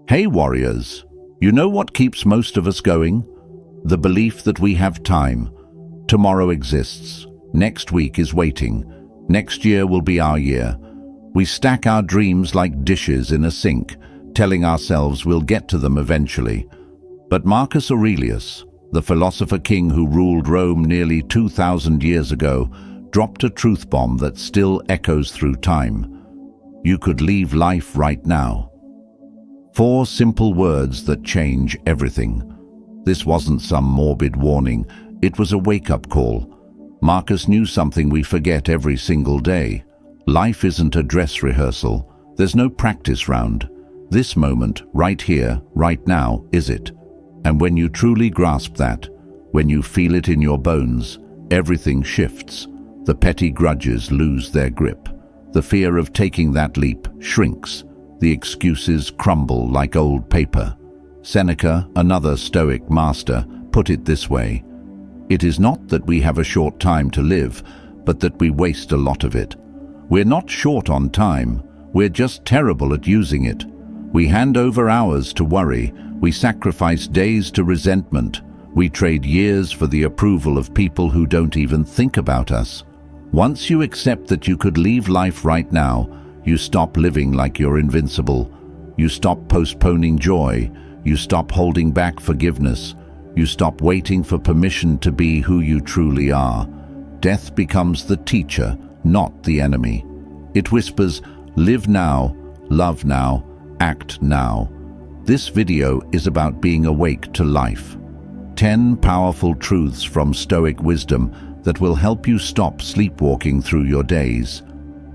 Hey warriors, you know what keeps most of us going? The belief that we have time. Tomorrow exists. Next week is waiting. Next year will be our year. We stack our dreams like dishes in a sink, telling ourselves we'll get to them eventually. But Marcus Aurelius, the philosopher king who ruled Rome nearly 2,000 years ago, dropped a truth bomb that still echoes through time. You could leave life right now. 4 simple words that change everything. This wasn't some morbid warning, it was a wake-up call. Marcus knew something we forget every single day. Life isn't a dress rehearsal. There's no practice round. This moment, right here, right now, is it. And when you truly grasp that, when you feel it in your bones, everything shifts. The petty grudges lose their grip. The fear of taking that leap shrinks. The excuses crumble like old paper. Seneca, another Stoic master, put it this way: "It is not that we have a short time to live, but that we waste a lot of it." We're not short on time, we're just terrible at using it. We hand over hours to worry, we sacrifice days to resentment, we trade years for the approval of people who don't even think about us. Once you accept that you could leave life right now, you stop living like you're invincible. You stop postponing joy. You stop holding back forgiveness. You stop waiting for permission to be who you truly are. Death becomes the teacher, not the enemy. It whispers, live now, love now, act now. This video is about being awake to life. 10 powerful truths from Stoic wisdom that will help you stop sleepwalking through your days.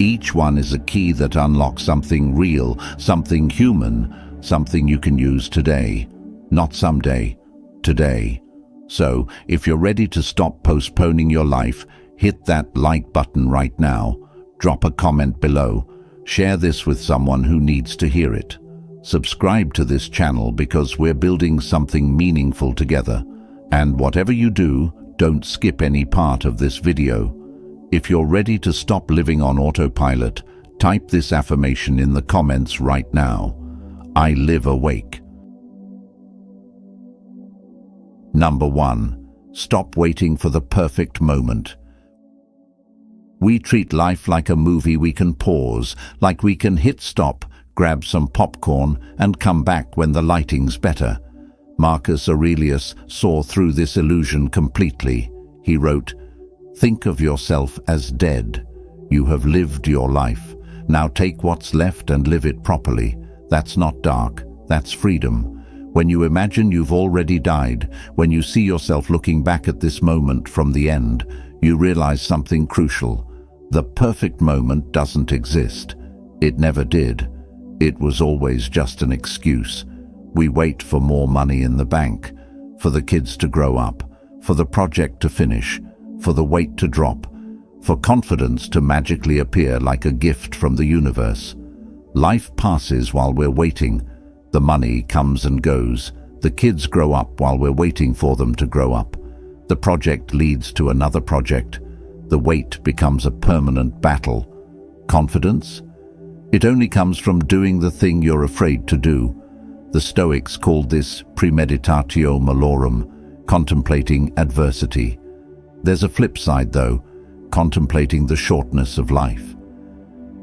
Each one is a key that unlocks something real, something human, something you can use today. Not someday, today. So, if you're ready to stop postponing your life, hit that like button right now. Drop a comment below. Share this with someone who needs to hear it. Subscribe to this channel because we're building something meaningful together. And whatever you do, don't skip any part of this video. If you're ready to stop living on autopilot, type this affirmation in the comments right now. I live awake. Number 1. Stop waiting for the perfect moment. We treat life like a movie we can pause, like we can hit stop, grab some popcorn, and come back when the lighting's better. Marcus Aurelius saw through this illusion completely. He wrote, "Think of yourself as dead. You have lived your life. Now take what's left and live it properly. That's not dark, that's freedom." When you imagine you've already died, when you see yourself looking back at this moment from the end, you realize something crucial. The perfect moment doesn't exist. It never did. It was always just an excuse. We wait for more money in the bank, for the kids to grow up, for the project to finish, for the weight to drop, for confidence to magically appear like a gift from the universe. Life passes while we're waiting. The money comes and goes. The kids grow up while we're waiting for them to grow up. The project leads to another project. The wait becomes a permanent battle. Confidence? It only comes from doing the thing you're afraid to do. The Stoics called this premeditatio malorum, contemplating adversity. There's a flip side though, contemplating the shortness of life.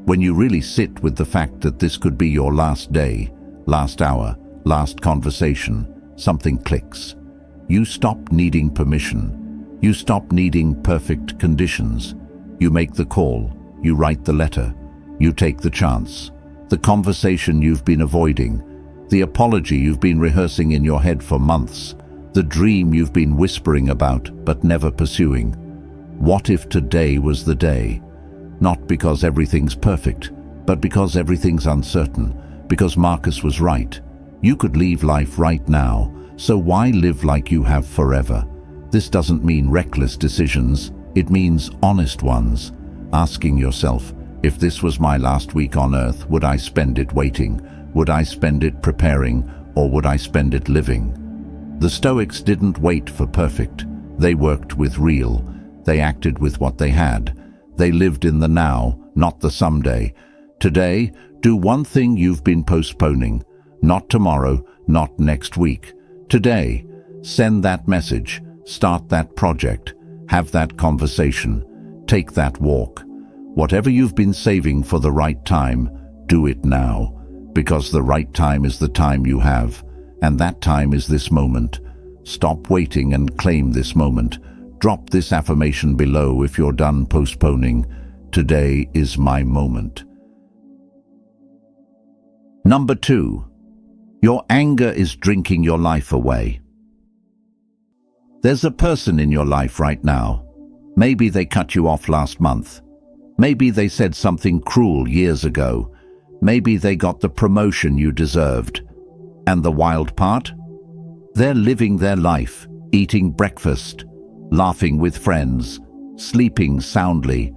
When you really sit with the fact that this could be your last day, last hour, last conversation, something clicks. You stop needing permission. You stop needing perfect conditions. You make the call. You write the letter. You take the chance. The conversation you've been avoiding. The apology you've been rehearsing in your head for months. The dream you've been whispering about but never pursuing. What if today was the day? Not because everything's perfect, but because everything's uncertain. Because Marcus was right. You could leave life right now, so why live like you have forever? This doesn't mean reckless decisions, it means honest ones. Asking yourself, if this was my last week on earth, would I spend it waiting? Would I spend it preparing, or would I spend it living? The Stoics didn't wait for perfect. They worked with real. They acted with what they had. They lived in the now, not the someday. Today, do one thing you've been postponing. Not tomorrow, not next week. Today, send that message, start that project, have that conversation, take that walk. Whatever you've been saving for the right time, do it now, because the right time is the time you have, and that time is this moment. Stop waiting and claim this moment. Drop this affirmation below if you're done postponing. Today is my moment. Number 2. Your anger is drinking your life away. There's a person in your life right now. Maybe they cut you off last month. Maybe they said something cruel years ago. Maybe they got the promotion you deserved. And the wild part? They're living their life, eating breakfast, laughing with friends, sleeping soundly,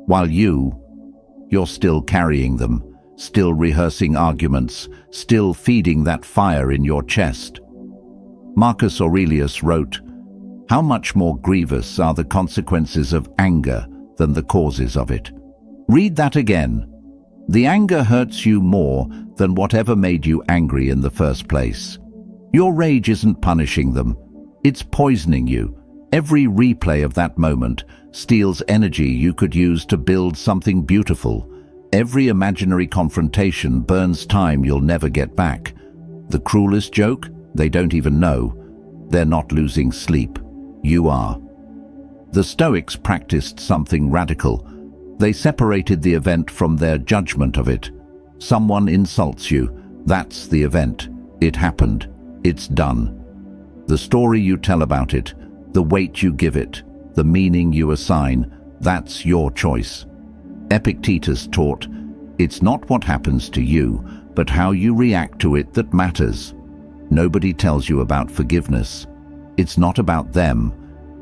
while you're still carrying them, still rehearsing arguments, still feeding that fire in your chest. Marcus Aurelius wrote, "How much more grievous are the consequences of anger than the causes of it?" Read that again. The anger hurts you more than whatever made you angry in the first place. Your rage isn't punishing them, it's poisoning you. Every replay of that moment steals energy you could use to build something beautiful. Every imaginary confrontation burns time you'll never get back. The cruelest joke? They don't even know. They're not losing sleep. You are. The Stoics practiced something radical. They separated the event from their judgment of it. Someone insults you. That's the event. It happened. It's done. The story you tell about it, the weight you give it, the meaning you assign, that's your choice. Epictetus taught, it's not what happens to you, but how you react to it that matters. Nobody tells you about forgiveness. It's not about them.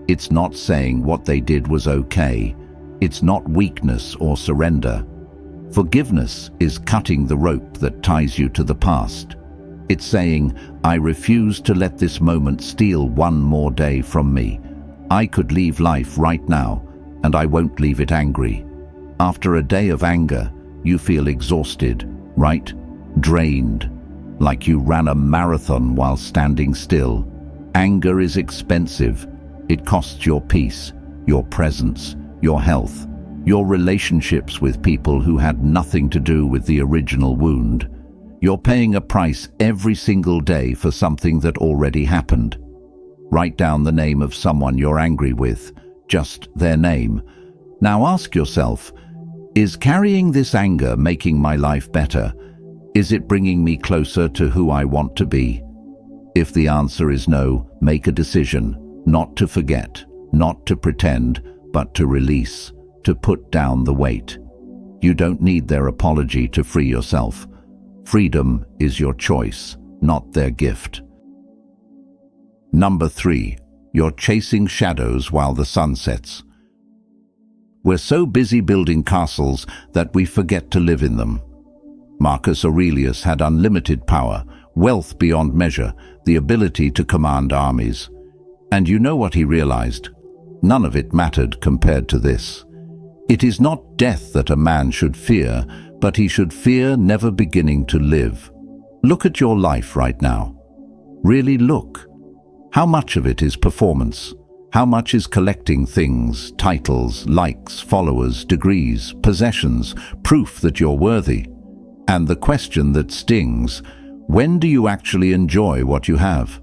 It's not saying what they did was okay. It's not weakness or surrender. Forgiveness is cutting the rope that ties you to the past. It's saying, I refuse to let this moment steal one more day from me. I could leave life right now, and I won't leave it angry. After a day of anger, you feel exhausted, right? Drained, like you ran a marathon while standing still. Anger is expensive. It costs your peace, your presence, your health, your relationships with people who had nothing to do with the original wound. You're paying a price every single day for something that already happened. Write down the name of someone you're angry with, just their name. Now ask yourself, is carrying this anger making my life better? Is it bringing me closer to who I want to be? If the answer is no, make a decision, not to forget, not to pretend, but to release, to put down the weight. You don't need their apology to free yourself. Freedom is your choice, not their gift. Number 3. You're chasing shadows while the sun sets. We're so busy building castles that we forget to live in them. Marcus Aurelius had unlimited power, wealth beyond measure, the ability to command armies. And you know what he realized? None of it mattered compared to this. It is not death that a man should fear, but he should fear never beginning to live. Look at your life right now. Really look. How much of it is performance? How much is collecting things, titles, likes, followers, degrees, possessions, proof that you're worthy? And the question that stings, when do you actually enjoy what you have?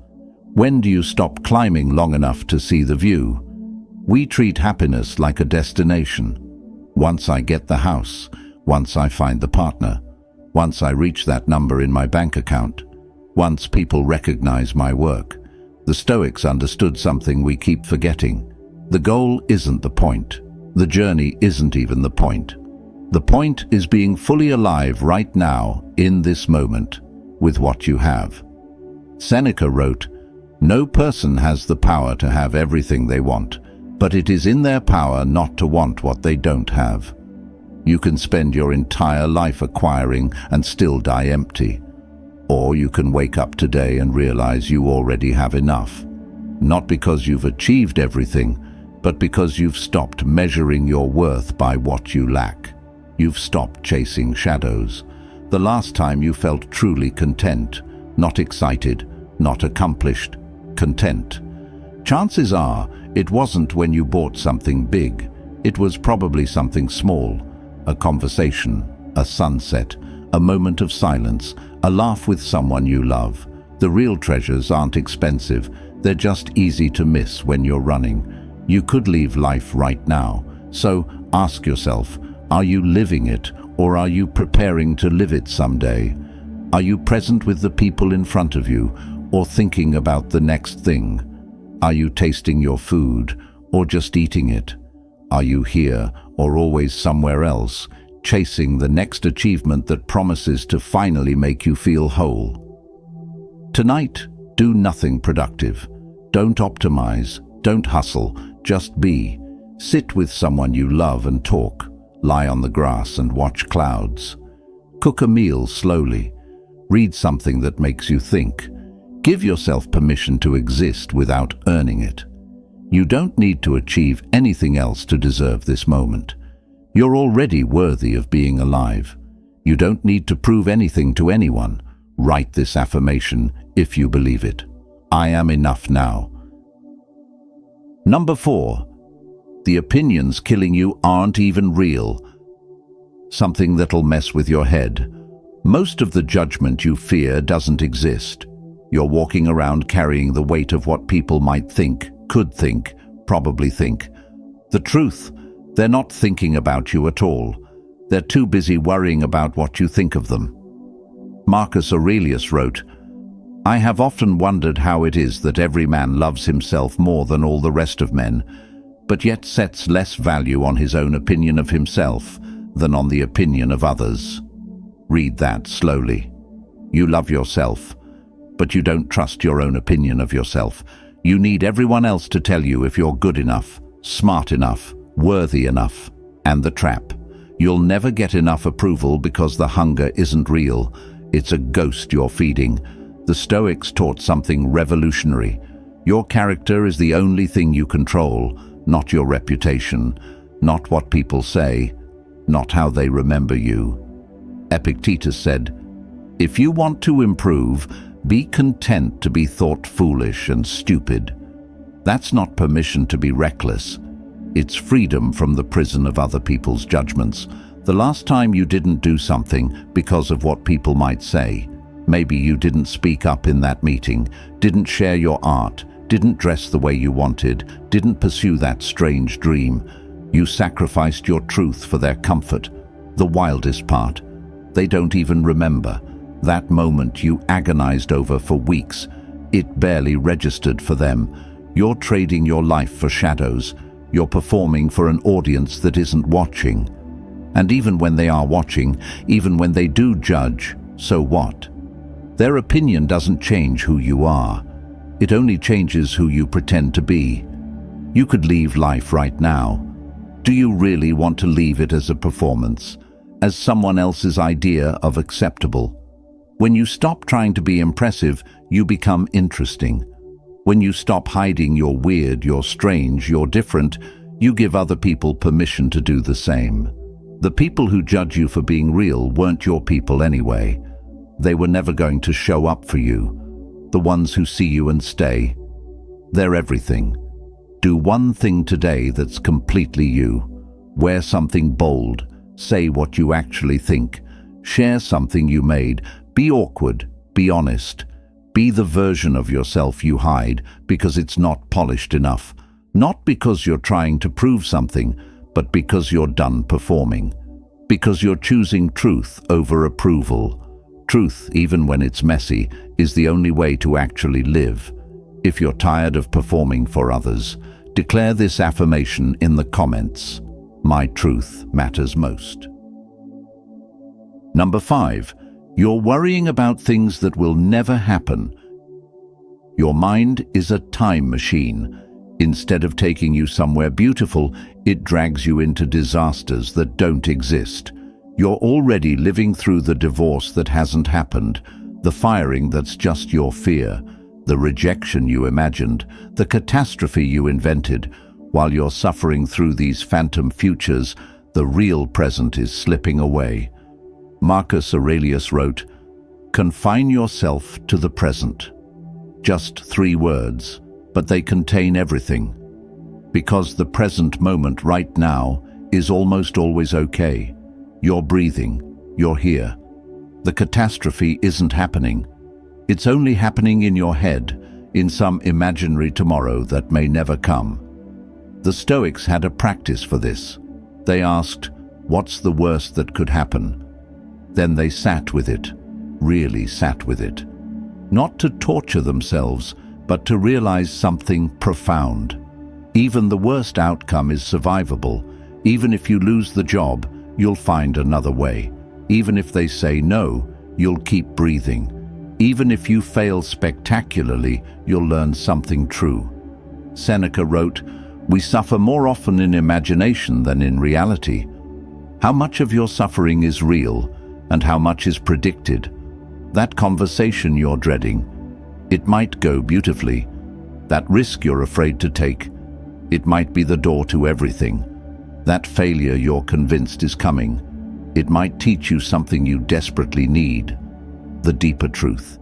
When do you stop climbing long enough to see the view? We treat happiness like a destination. Once I get the house, once I find the partner, once I reach that number in my bank account, once people recognize my work. The Stoics understood something we keep forgetting. The goal isn't the point. The journey isn't even the point. The point is being fully alive right now, in this moment, with what you have. Seneca wrote, "No person has the power to have everything they want, but it is in their power not to want what they don't have." You can spend your entire life acquiring and still die empty. Or you can wake up today and realize you already have enough. Not because you've achieved everything, but because you've stopped measuring your worth by what you lack. You've stopped chasing shadows. The last time you felt truly content, not excited, not accomplished, content. Chances are it wasn't when you bought something big. It was probably something small, a conversation, a sunset, a moment of silence, a laugh with someone you love. The real treasures aren't expensive, they're just easy to miss when you're running. You could leave life right now, so ask yourself, are you living it, or are you preparing to live it someday? Are you present with the people in front of you, or thinking about the next thing? Are you tasting your food, or just eating it? Are you here, or always somewhere else, chasing the next achievement that promises to finally make you feel whole? Tonight, do nothing productive. Don't optimize, don't hustle, just be. Sit with someone you love and talk. Lie on the grass and watch clouds. Cook a meal slowly. Read something that makes you think. Give yourself permission to exist without earning it. You don't need to achieve anything else to deserve this moment. You're already worthy of being alive. You don't need to prove anything to anyone. Write this affirmation if you believe it. I am enough now. Number 4. The opinions killing you aren't even real. Something that'll mess with your head. Most of the judgment you fear doesn't exist. You're walking around carrying the weight of what people might think, could think, probably think. The truth, they're not thinking about you at all. They're too busy worrying about what you think of them. Marcus Aurelius wrote, "I have often wondered how it is that every man loves himself more than all the rest of men, but yet sets less value on his own opinion of himself than on the opinion of others." Read that slowly. You love yourself, but you don't trust your own opinion of yourself. You need everyone else to tell you if you're good enough, smart enough, worthy enough. And the trap. You'll never get enough approval because the hunger isn't real. It's a ghost you're feeding. The Stoics taught something revolutionary. Your character is the only thing you control, not your reputation, not what people say, not how they remember you. Epictetus said, "If you want to improve, be content to be thought foolish and stupid." That's not permission to be reckless. It's freedom from the prison of other people's judgments. The last time you didn't do something because of what people might say, maybe you didn't speak up in that meeting, didn't share your art, didn't dress the way you wanted, didn't pursue that strange dream. You sacrificed your truth for their comfort. The wildest part, they don't even remember. That moment you agonized over for weeks, it barely registered for them. You're trading your life for shadows. You're performing for an audience that isn't watching. And even when they are watching, even when they do judge, so what? Their opinion doesn't change who you are. It only changes who you pretend to be. You could leave life right now. Do you really want to leave it as a performance, as someone else's idea of acceptable? When you stop trying to be impressive, you become interesting. When you stop hiding you're weird, you're strange, you're different, you give other people permission to do the same. The people who judge you for being real weren't your people anyway. They were never going to show up for you. The ones who see you and stay, they're everything. Do one thing today that's completely you. Wear something bold. Say what you actually think. Share something you made. Be awkward. Be honest. Be the version of yourself you hide because it's not polished enough. Not because you're trying to prove something, but because you're done performing. Because you're choosing truth over approval. Truth, even when it's messy, is the only way to actually live. If you're tired of performing for others, declare this affirmation in the comments. My truth matters most. Number 5. You're worrying about things that will never happen. Your mind is a time machine. Instead of taking you somewhere beautiful, it drags you into disasters that don't exist. You're already living through the divorce that hasn't happened, the firing that's just your fear, the rejection you imagined, the catastrophe you invented. While you're suffering through these phantom futures, the real present is slipping away. Marcus Aurelius wrote, "Confine yourself to the present." Just 3 words, but they contain everything. Because the present moment right now is almost always okay. You're breathing, you're here. The catastrophe isn't happening. It's only happening in your head, in some imaginary tomorrow that may never come. The Stoics had a practice for this. They asked, what's the worst that could happen? Then they sat with it, really sat with it. Not to torture themselves, but to realize something profound. Even the worst outcome is survivable. Even if you lose the job, you'll find another way. Even if they say no, you'll keep breathing. Even if you fail spectacularly, you'll learn something true. Seneca wrote, "We suffer more often in imagination than in reality." How much of your suffering is real, and how much is predicted? That conversation you're dreading, it might go beautifully. That risk you're afraid to take, it might be the door to everything. That failure you're convinced is coming, it might teach you something you desperately need, the deeper truth.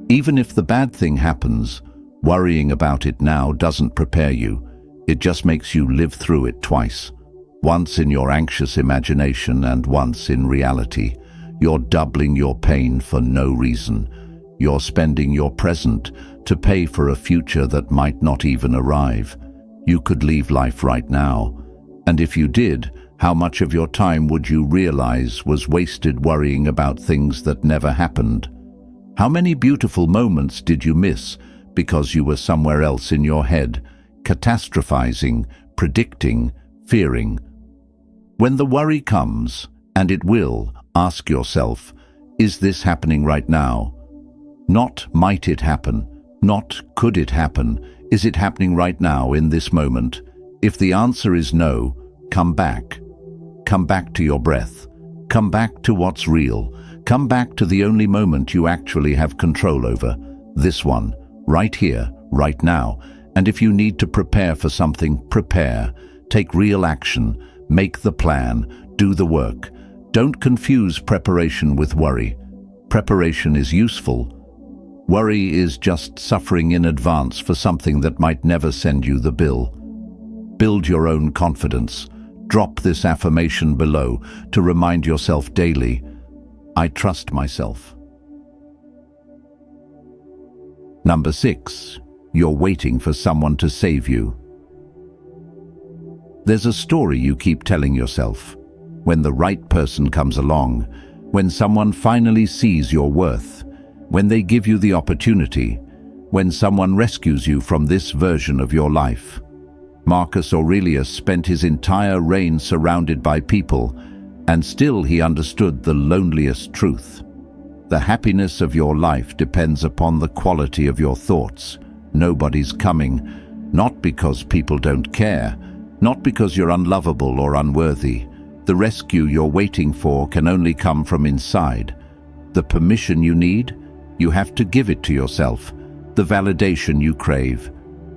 Even if the bad thing happens, worrying about it now doesn't prepare you. It just makes you live through it twice. Once in your anxious imagination and once in reality. You're doubling your pain for no reason. You're spending your present to pay for a future that might not even arrive. You could leave life right now. And if you did, how much of your time would you realize was wasted worrying about things that never happened? How many beautiful moments did you miss because you were somewhere else in your head, catastrophizing, predicting, fearing? When the worry comes, and it will, ask yourself, is this happening right now? Not might it happen, not could it happen. Is it happening right now in this moment? If the answer is no, come back. Come back to your breath. Come back to what's real. Come back to the only moment you actually have control over. This one, right here, right now. And if you need to prepare for something, prepare. Take real action. Make the plan. Do the work. Don't confuse preparation with worry. Preparation is useful. Worry is just suffering in advance for something that might never send you the bill. Build your own confidence. Drop this affirmation below to remind yourself daily, I trust myself. Number 6, you're waiting for someone to save you. There's a story you keep telling yourself. When the right person comes along, when someone finally sees your worth, when they give you the opportunity, when someone rescues you from this version of your life. Marcus Aurelius spent his entire reign surrounded by people, and still he understood the loneliest truth. The happiness of your life depends upon the quality of your thoughts. Nobody's coming, not because people don't care, not because you're unlovable or unworthy. The rescue you're waiting for can only come from inside. The permission you need, you have to give it to yourself. The validation you crave,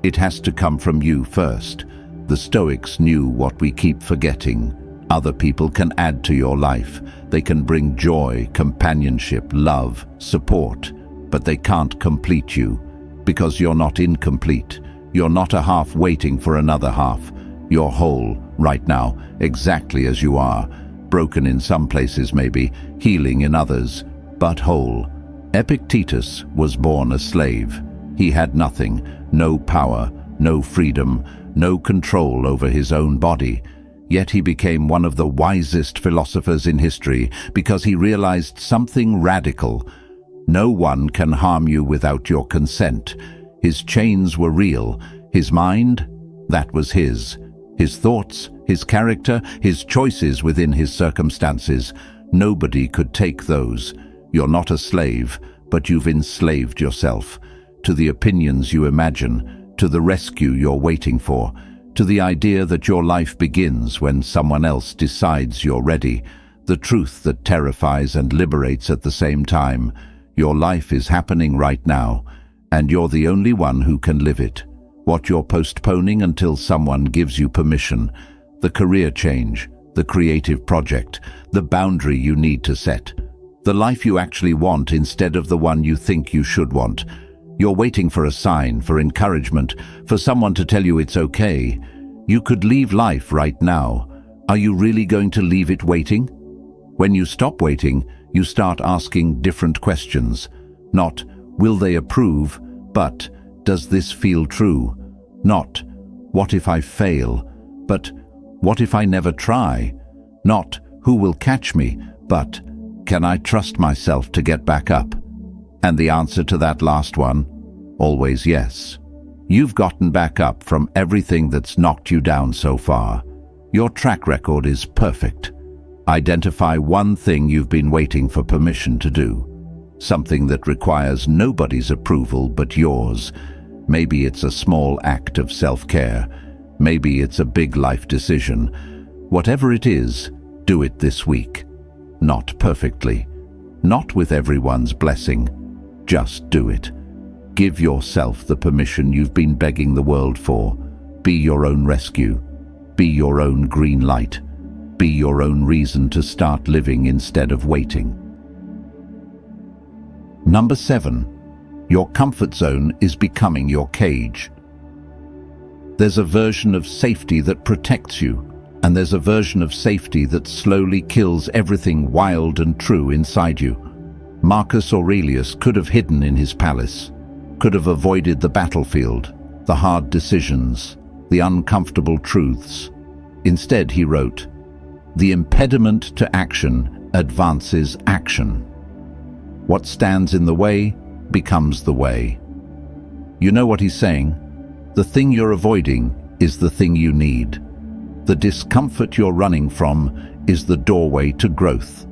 it has to come from you first. The Stoics knew what we keep forgetting. Other people can add to your life. They can bring joy, companionship, love, support, but they can't complete you, because you're not incomplete. You're not a half waiting for another half. You're whole right now, exactly as you are. Broken in some places maybe, healing in others, but whole. Epictetus was born a slave. He had nothing, no power, no freedom, no control over his own body. Yet he became one of the wisest philosophers in history because he realized something radical. No one can harm you without your consent. His chains were real. His mind, that was his. His thoughts, his character, his choices within his circumstances. Nobody could take those. You're not a slave, but you've enslaved yourself to the opinions you imagine, to the rescue you're waiting for, to the idea that your life begins when someone else decides you're ready, the truth that terrifies and liberates at the same time. Your life is happening right now, and you're the only one who can live it. What you're postponing until someone gives you permission, the career change, the creative project, the boundary you need to set, the life you actually want instead of the one you think you should want. You're waiting for a sign, for encouragement, for someone to tell you it's okay. You could leave life right now. Are you really going to leave it waiting? When you stop waiting, you start asking different questions. Not, will they approve, but, does this feel true? Not, what if I fail, but, what if I never try? Not, who will catch me, but, can I trust myself to get back up? And the answer to that last one, always yes. You've gotten back up from everything that's knocked you down so far. Your track record is perfect. Identify one thing you've been waiting for permission to do. Something that requires nobody's approval but yours. Maybe it's a small act of self-care. Maybe it's a big life decision. Whatever it is, do it this week. Not perfectly. Not with everyone's blessing. Just do it. Give yourself the permission you've been begging the world for. Be your own rescue. Be your own green light. Be your own reason to start living instead of waiting. Number 7. Your comfort zone is becoming your cage. There's a version of safety that protects you, and there's a version of safety that slowly kills everything wild and true inside you. Marcus Aurelius could have hidden in his palace, could have avoided the battlefield, the hard decisions, the uncomfortable truths. Instead, he wrote, "The impediment to action advances action. What stands in the way becomes the way." You know what he's saying? The thing you're avoiding is the thing you need. The discomfort you're running from is the doorway to growth.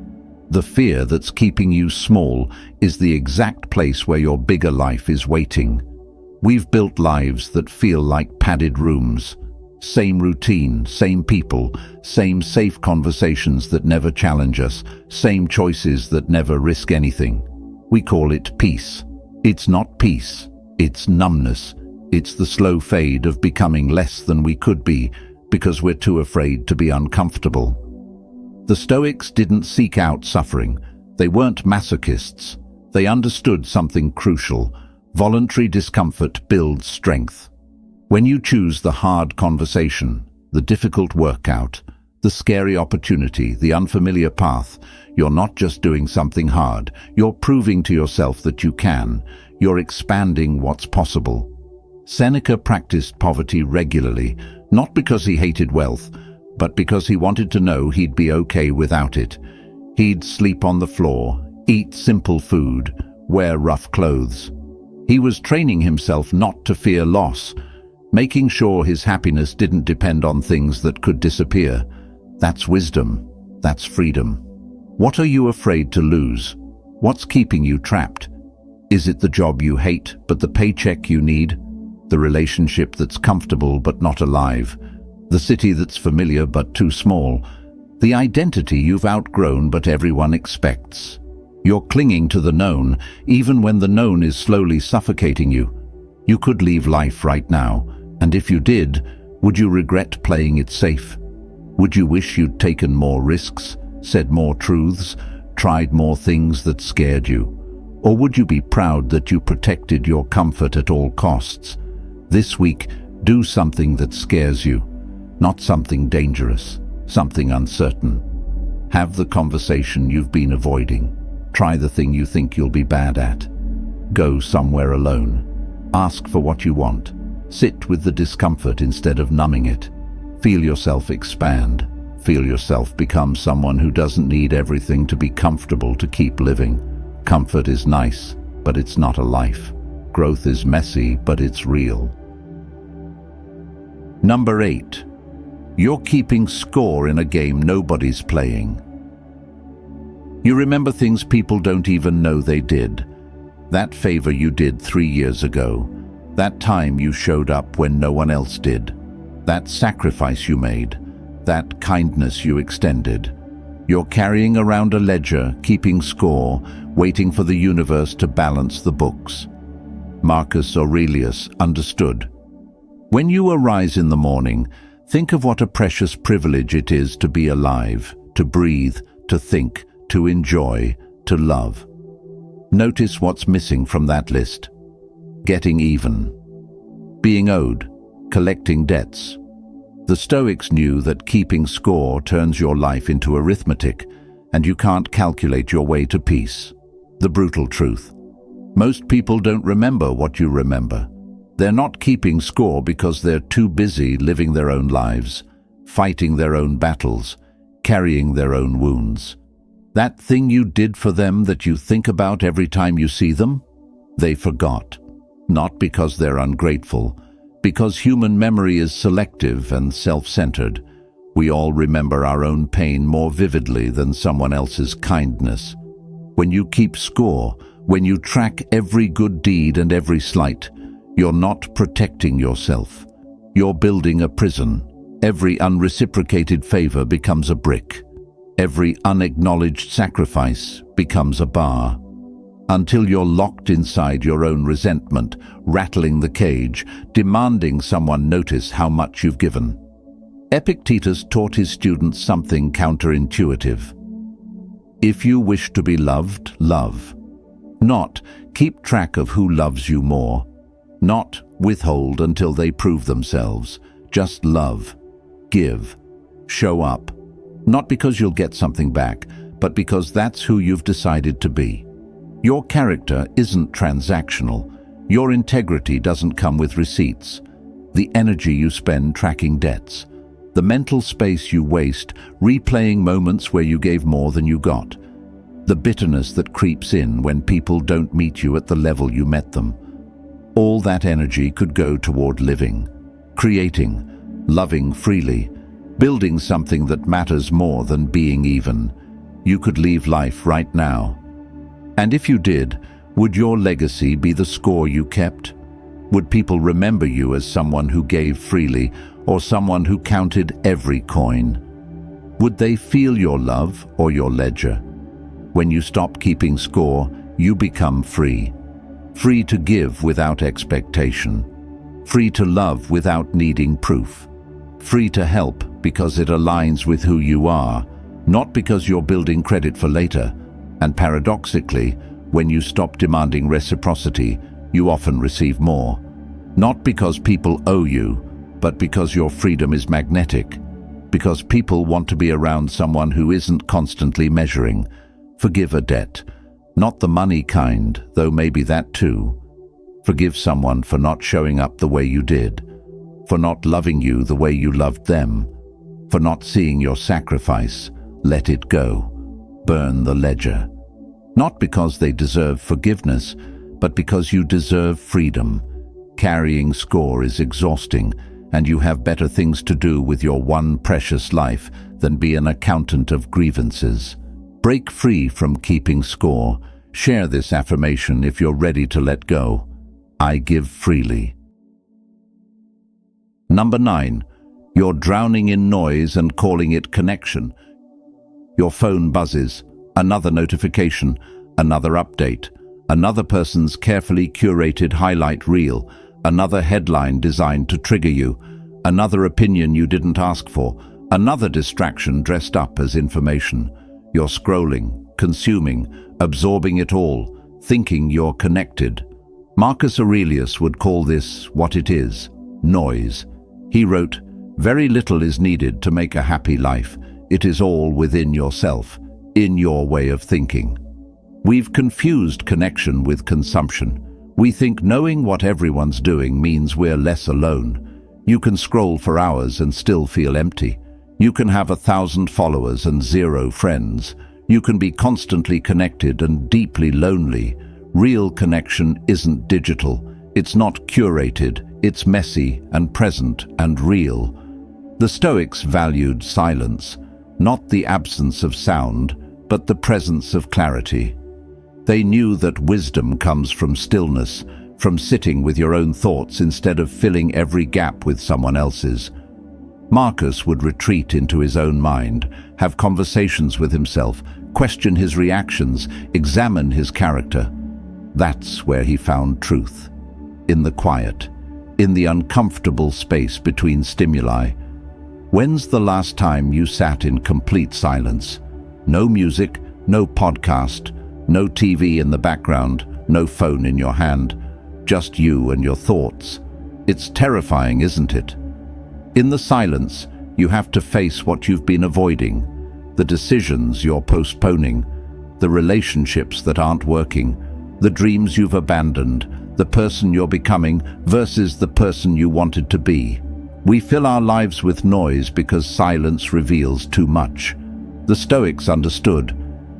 The fear that's keeping you small is the exact place where your bigger life is waiting. We've built lives that feel like padded rooms. Same routine, same people, same safe conversations that never challenge us, same choices that never risk anything. We call it peace. It's not peace, it's numbness. It's the slow fade of becoming less than we could be because we're too afraid to be uncomfortable. The Stoics didn't seek out suffering. They weren't masochists. They understood something crucial. Voluntary discomfort builds strength. When you choose the hard conversation, the difficult workout, the scary opportunity, the unfamiliar path, you're not just doing something hard. You're proving to yourself that you can. You're expanding what's possible. Seneca practiced poverty regularly, not because he hated wealth, but because he wanted to know he'd be okay without it. He'd sleep on the floor, eat simple food, wear rough clothes. He was training himself not to fear loss, making sure his happiness didn't depend on things that could disappear. That's wisdom. That's freedom. What are you afraid to lose? What's keeping you trapped? Is it the job you hate, but the paycheck you need? The relationship that's comfortable but not alive? The city that's familiar but too small? The identity you've outgrown but everyone expects? You're clinging to the known, even when the known is slowly suffocating you. You could leave life right now, and if you did, would you regret playing it safe? Would you wish you'd taken more risks, said more truths, tried more things that scared you? Or would you be proud that you protected your comfort at all costs? This week, do something that scares you, not something dangerous, something uncertain. Have the conversation you've been avoiding. Try the thing you think you'll be bad at. Go somewhere alone. Ask for what you want. Sit with the discomfort instead of numbing it. Feel yourself expand. Feel yourself become someone who doesn't need everything to be comfortable to keep living. Comfort is nice, but it's not a life. Growth is messy, but it's real. Number 8. You're keeping score in a game nobody's playing. You remember things people don't even know they did. That favor you did 3 years ago. That time you showed up when no one else did. That sacrifice you made. That kindness you extended. You're carrying around a ledger, keeping score, waiting for the universe to balance the books. Marcus Aurelius understood. When you arise in the morning, Think of what a precious privilege it is to be alive, to breathe, to think, to enjoy, to love. Notice what's missing from that list. Getting even. Being owed. Collecting debts. The Stoics knew that keeping score turns your life into arithmetic, and you can't calculate your way to peace. The brutal truth. Most people don't remember what you remember. They're not keeping score because they're too busy living their own lives, fighting their own battles, carrying their own wounds. That thing you did for them that you think about every time you see them, they forgot. Not because they're ungrateful, because human memory is selective and self-centered. We all remember our own pain more vividly than someone else's kindness. When you keep score, when you track every good deed and every slight, you're not protecting yourself. You're building a prison. Every unreciprocated favor becomes a brick. Every unacknowledged sacrifice becomes a bar. Until you're locked inside your own resentment, rattling the cage, demanding someone notice how much you've given. Epictetus taught his students something counterintuitive. If you wish to be loved, love. Not keep track of who loves you more. Not withhold until they prove themselves. Just love. Give. Show up. Not because you'll get something back, but because that's who you've decided to be. Your character isn't transactional. Your integrity doesn't come with receipts. The energy you spend tracking debts. The mental space you waste replaying moments where you gave more than you got. The bitterness that creeps in when people don't meet you at the level you met them. All that energy could go toward living, creating, loving freely, building something that matters more than being even. You could leave life right now. And if you did, would your legacy be the score you kept? Would people remember you as someone who gave freely or someone who counted every coin? Would they feel your love or your ledger? When you stop keeping score, you become free. Free to give without expectation. Free to love without needing proof. Free to help because it aligns with who you are, not because you're building credit for later. And paradoxically, when you stop demanding reciprocity, you often receive more. Not because people owe you, but because your freedom is magnetic. Because people want to be around someone who isn't constantly measuring. Forgive a debt. Not the money kind, though maybe that too. Forgive someone for not showing up the way you did. For not loving you the way you loved them. For not seeing your sacrifice. Let it go. Burn the ledger. Not because they deserve forgiveness, but because you deserve freedom. Carrying score is exhausting, and you have better things to do with your one precious life than be an accountant of grievances. Break free from keeping score. Share this affirmation if you're ready to let go. I give freely. Number 9. You're drowning in noise and calling it connection. Your phone buzzes. Another notification, another update, another person's carefully curated highlight reel, another headline designed to trigger you, another opinion you didn't ask for, another distraction dressed up as information. You're scrolling, consuming, absorbing it all, thinking you're connected. Marcus Aurelius would call this what it is, noise. He wrote, "Very little is needed to make a happy life. It is all within yourself. In your way of thinking." We've confused connection with consumption. We think knowing what everyone's doing means we're less alone. You can scroll for hours and still feel empty. You can have 1,000 followers and 0 friends. You can be constantly connected and deeply lonely. Real connection isn't digital. It's not curated. It's messy and present and real. The Stoics valued silence, not the absence of sound, but the presence of clarity. They knew that wisdom comes from stillness, from sitting with your own thoughts instead of filling every gap with someone else's. Marcus would retreat into his own mind, have conversations with himself, question his reactions, examine his character. That's where he found truth. In the quiet, in the uncomfortable space between stimuli. When's the last time you sat in complete silence? No music, no podcast, no TV in the background, no phone in your hand, just you and your thoughts. It's terrifying, isn't it? In the silence, you have to face what you've been avoiding, the decisions you're postponing, the relationships that aren't working, the dreams you've abandoned, the person you're becoming versus the person you wanted to be. We fill our lives with noise because silence reveals too much. The Stoics understood.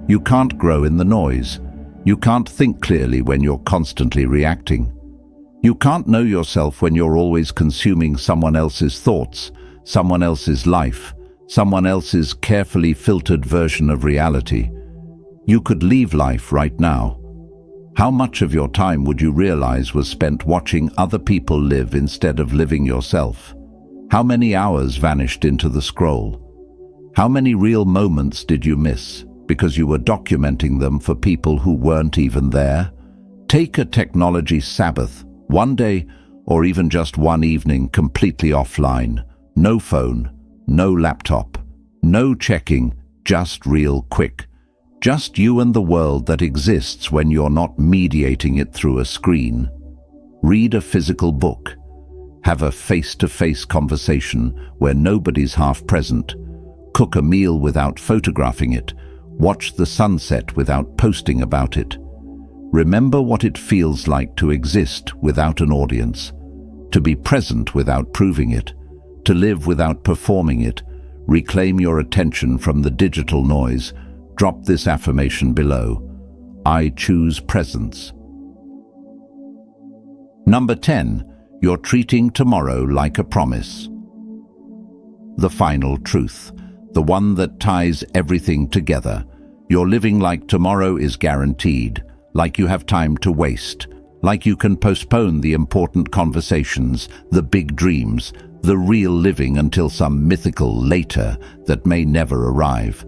You can't grow in the noise. You can't think clearly when you're constantly reacting. You can't know yourself when you're always consuming someone else's thoughts, someone else's life, someone else's carefully filtered version of reality. You could leave life right now. How much of your time would you realize was spent watching other people live instead of living yourself? How many hours vanished into the scroll? How many real moments did you miss because you were documenting them for people who weren't even there? Take a technology Sabbath, one day or even just one evening completely offline. No phone, no laptop, no checking, just real quick. Just you and the world that exists when you're not mediating it through a screen. Read a physical book. Have a face-to-face conversation where nobody's half present. Cook a meal without photographing it. Watch the sunset without posting about it. Remember what it feels like to exist without an audience, to be present without proving it, to live without performing it. Reclaim your attention from the digital noise. Drop this affirmation below. I choose presence. Number 10. You're treating tomorrow like a promise. The final truth, the one that ties everything together. You're living like tomorrow is guaranteed, like you have time to waste, like you can postpone the important conversations, the big dreams, the real living until some mythical later that may never arrive.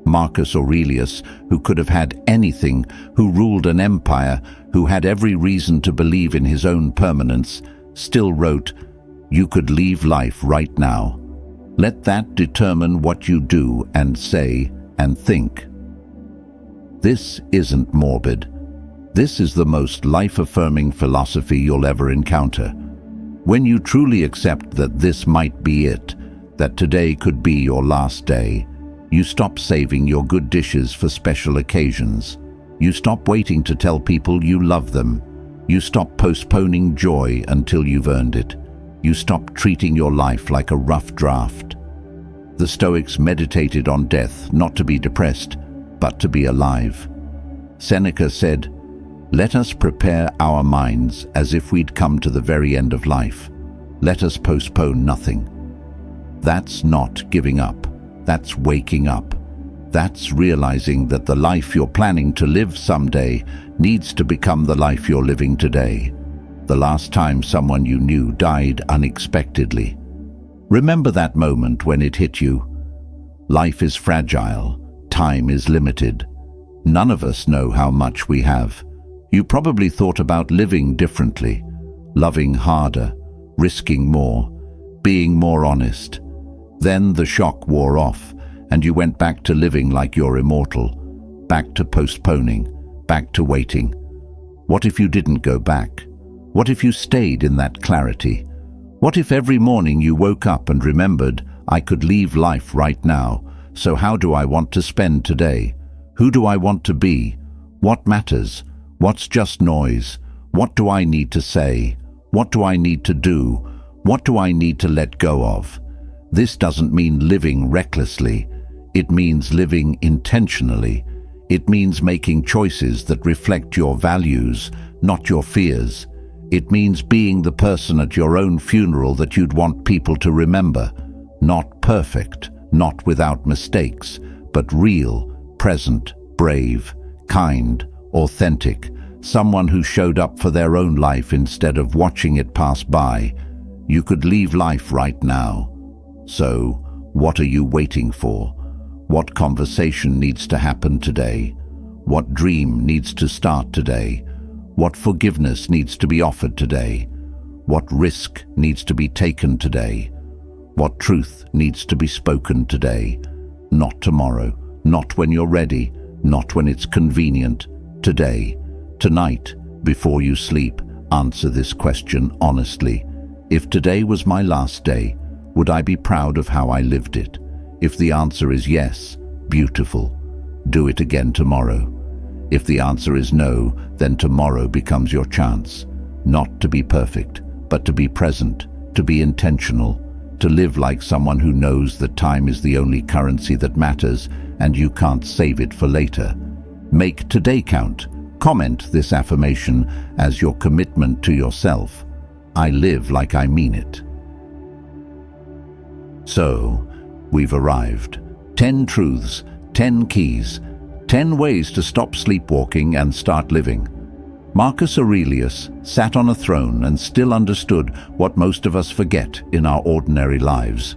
Marcus Aurelius, who could have had anything, who ruled an empire, who had every reason to believe in his own permanence, still wrote, "You could leave life right now." Let that determine what you do and say and think. This isn't morbid. This is the most life-affirming philosophy you'll ever encounter. When you truly accept that this might be it, that today could be your last day, you stop saving your good dishes for special occasions. You stop waiting to tell people you love them. You stop postponing joy until you've earned it. You stop treating your life like a rough draft. The Stoics meditated on death, not to be depressed, but to be alive. Seneca said, "Let us prepare our minds as if we'd come to the very end of life. Let us postpone nothing." That's not giving up. That's waking up. That's realizing that the life you're planning to live someday needs to become the life you're living today. The last time someone you knew died unexpectedly. Remember that moment when it hit you. Life is fragile. Time is limited. None of us know how much we have. You probably thought about living differently, loving harder, risking more, being more honest. Then the shock wore off, and you went back to living like you're immortal, back to postponing, back to waiting. What if you didn't go back? What if you stayed in that clarity? What if every morning you woke up and remembered, I could leave life right now, so how do I want to spend today? Who do I want to be? What matters? What's just noise? What do I need to say? What do I need to do? What do I need to let go of? This doesn't mean living recklessly. It means living intentionally. It means making choices that reflect your values, not your fears. It means being the person at your own funeral that you'd want people to remember. Not perfect, not without mistakes, but real, present, brave, kind, authentic. Someone who showed up for their own life instead of watching it pass by. You could leave life right now. So, what are you waiting for? What conversation needs to happen today? What dream needs to start today? What forgiveness needs to be offered today? What risk needs to be taken today? What truth needs to be spoken today? Not tomorrow, not when you're ready, not when it's convenient. Today, tonight, before you sleep, answer this question honestly. If today was my last day, would I be proud of how I lived it? If the answer is yes, beautiful. Do it again tomorrow. If the answer is no, then tomorrow becomes your chance. Not to be perfect, but to be present, to be intentional, to live like someone who knows that time is the only currency that matters and you can't save it for later. Make today count. Comment this affirmation as your commitment to yourself. I live like I mean it. So, we've arrived. 10 truths, 10 keys, 10 ways to stop sleepwalking and start living. Marcus Aurelius sat on a throne and still understood what most of us forget in our ordinary lives.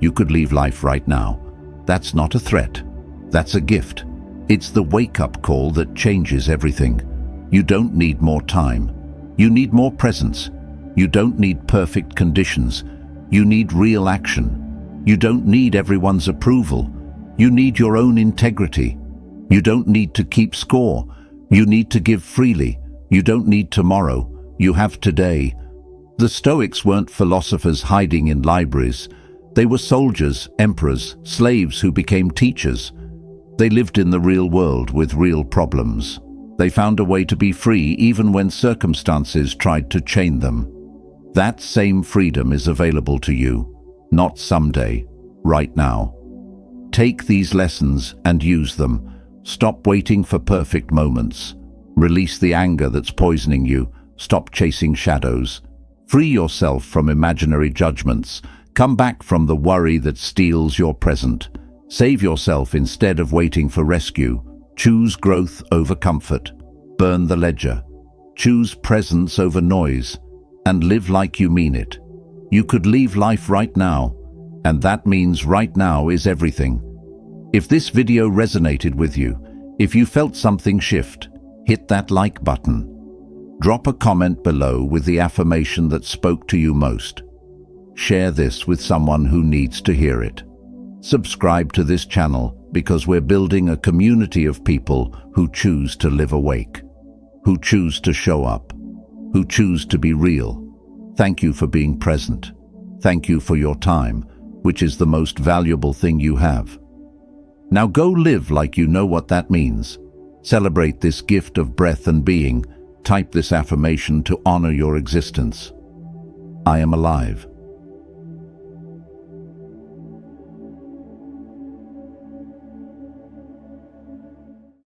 You could leave life right now. That's not a threat. That's a gift. It's the wake-up call that changes everything. You don't need more time. You need more presence. You don't need perfect conditions. You need real action. You don't need everyone's approval. You need your own integrity. You don't need to keep score. You need to give freely. You don't need tomorrow. You have today. The Stoics weren't philosophers hiding in libraries. They were soldiers, emperors, slaves who became teachers. They lived in the real world with real problems. They found a way to be free even when circumstances tried to chain them. That same freedom is available to you, not someday, right now. Take these lessons and use them. Stop waiting for perfect moments. Release the anger that's poisoning you. Stop chasing shadows. Free yourself from imaginary judgments. Come back from the worry that steals your present. Save yourself instead of waiting for rescue. Choose growth over comfort. Burn the ledger. Choose presence over noise. And live like you mean it. You could leave life right now, and that means right now is everything. If this video resonated with you, if you felt something shift, hit that like button. Drop a comment below with the affirmation that spoke to you most. Share this with someone who needs to hear it. Subscribe to this channel because we're building a community of people who choose to live awake, who choose to show up, who choose to be real. Thank you for being present. Thank you for your time, which is the most valuable thing you have. Now go live like you know what that means. Celebrate this gift of breath and being. Type this affirmation to honor your existence. I am alive.